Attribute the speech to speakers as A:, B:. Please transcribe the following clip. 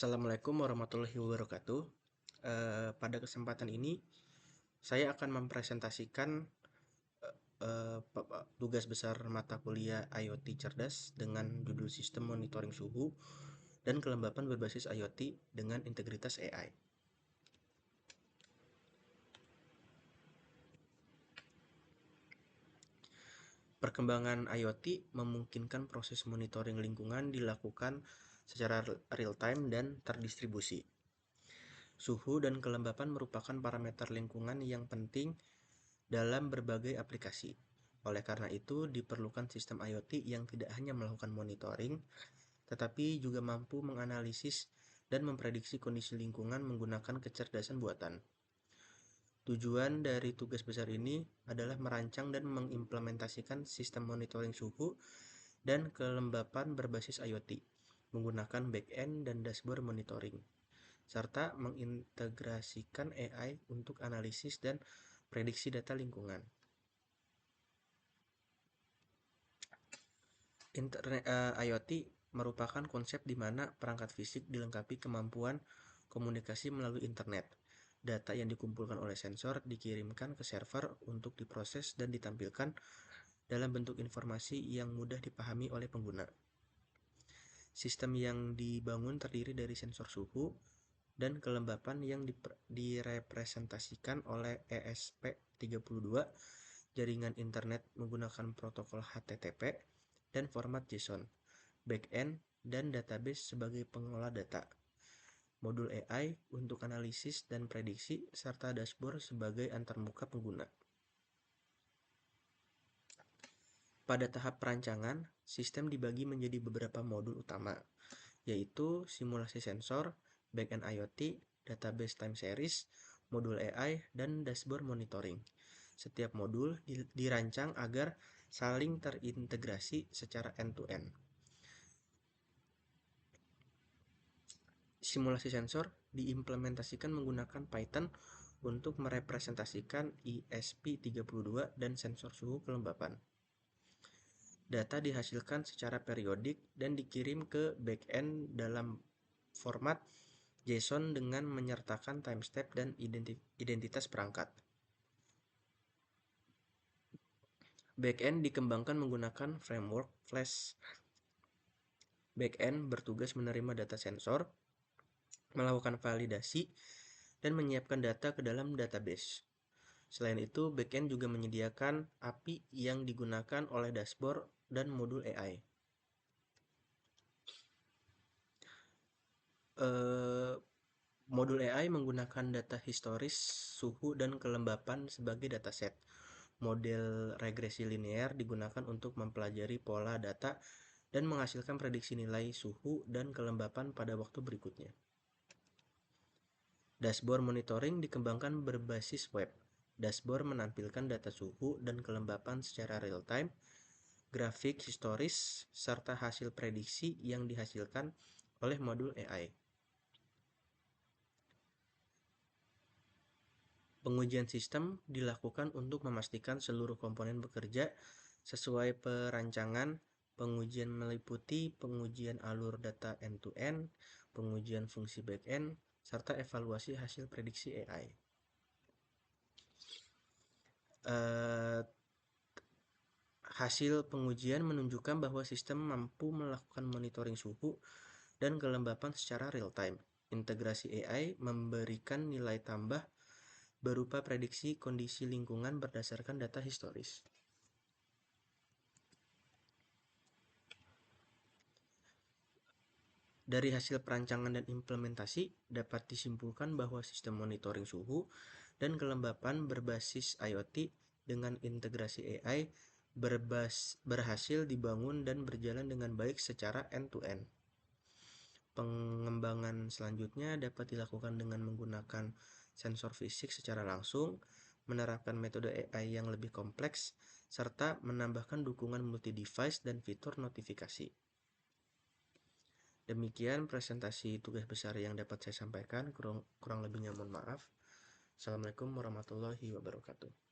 A: Assalamualaikum warahmatullahi wabarakatuh. Pada kesempatan ini, saya akan mempresentasikan tugas besar mata kuliah IoT cerdas dengan judul Sistem Monitoring Suhu dan Kelembapan Berbasis IoT dengan Integritas AI. Perkembangan IoT memungkinkan proses monitoring lingkungan dilakukan secara real-time dan terdistribusi. Suhu dan kelembapan merupakan parameter lingkungan yang penting dalam berbagai aplikasi. Oleh karena itu, diperlukan sistem IoT yang tidak hanya melakukan monitoring, tetapi juga mampu menganalisis dan memprediksi kondisi lingkungan menggunakan kecerdasan buatan. Tujuan dari tugas besar ini adalah merancang dan mengimplementasikan sistem monitoring suhu dan kelembapan berbasis IoT menggunakan back-end dan dashboard monitoring, serta mengintegrasikan AI untuk analisis dan prediksi data lingkungan. IoT merupakan konsep di mana perangkat fisik dilengkapi kemampuan komunikasi melalui internet. Data yang dikumpulkan oleh sensor dikirimkan ke server untuk diproses dan ditampilkan dalam bentuk informasi yang mudah dipahami oleh pengguna. Sistem yang dibangun terdiri dari sensor suhu dan kelembapan yang direpresentasikan oleh ESP32, jaringan internet menggunakan protokol HTTP, dan format JSON, backend, dan database sebagai pengelola data, modul AI untuk analisis dan prediksi, serta dashboard sebagai antarmuka pengguna. Pada tahap perancangan, sistem dibagi menjadi beberapa modul utama, yaitu simulasi sensor, backend IoT, database time series, modul AI, dan dashboard monitoring. Setiap modul dirancang agar saling terintegrasi secara end-to-end. Simulasi sensor diimplementasikan menggunakan Python untuk merepresentasikan ESP32 dan sensor suhu kelembapan. Data dihasilkan secara periodik dan dikirim ke backend dalam format JSON dengan menyertakan timestamp dan identitas perangkat. Backend dikembangkan menggunakan framework Flash. Backend bertugas menerima data sensor, melakukan validasi, dan menyiapkan data ke dalam database. Selain itu, backend juga menyediakan API yang digunakan oleh dashboard dan modul AI. Modul AI menggunakan data historis, suhu, dan kelembapan sebagai dataset. Model regresi linear digunakan untuk mempelajari pola data dan menghasilkan prediksi nilai suhu dan kelembapan pada waktu berikutnya. Dashboard monitoring dikembangkan berbasis web. Dashboard menampilkan data suhu dan kelembapan secara real-time, grafik historis, serta hasil prediksi yang dihasilkan oleh modul AI. Pengujian sistem dilakukan untuk memastikan seluruh komponen bekerja sesuai perancangan. Pengujian meliputi pengujian alur data end-to-end, pengujian fungsi back-end, serta evaluasi hasil prediksi AI. Hasil pengujian menunjukkan bahwa sistem mampu melakukan monitoring suhu dan kelembapan secara real-time. Integrasi AI memberikan nilai tambah berupa prediksi kondisi lingkungan berdasarkan data historis. Dari hasil perancangan dan implementasi, dapat disimpulkan bahwa sistem monitoring suhu dan kelembapan berbasis IoT dengan integrasi AI berhasil dibangun dan berjalan dengan baik secara end-to-end. Pengembangan selanjutnya dapat dilakukan dengan menggunakan sensor fisik secara langsung, menerapkan metode AI yang lebih kompleks, serta menambahkan dukungan multi-device dan fitur notifikasi. Demikian presentasi tugas besar yang dapat saya sampaikan, kurang lebihnya mohon maaf. Assalamualaikum warahmatullahi wabarakatuh.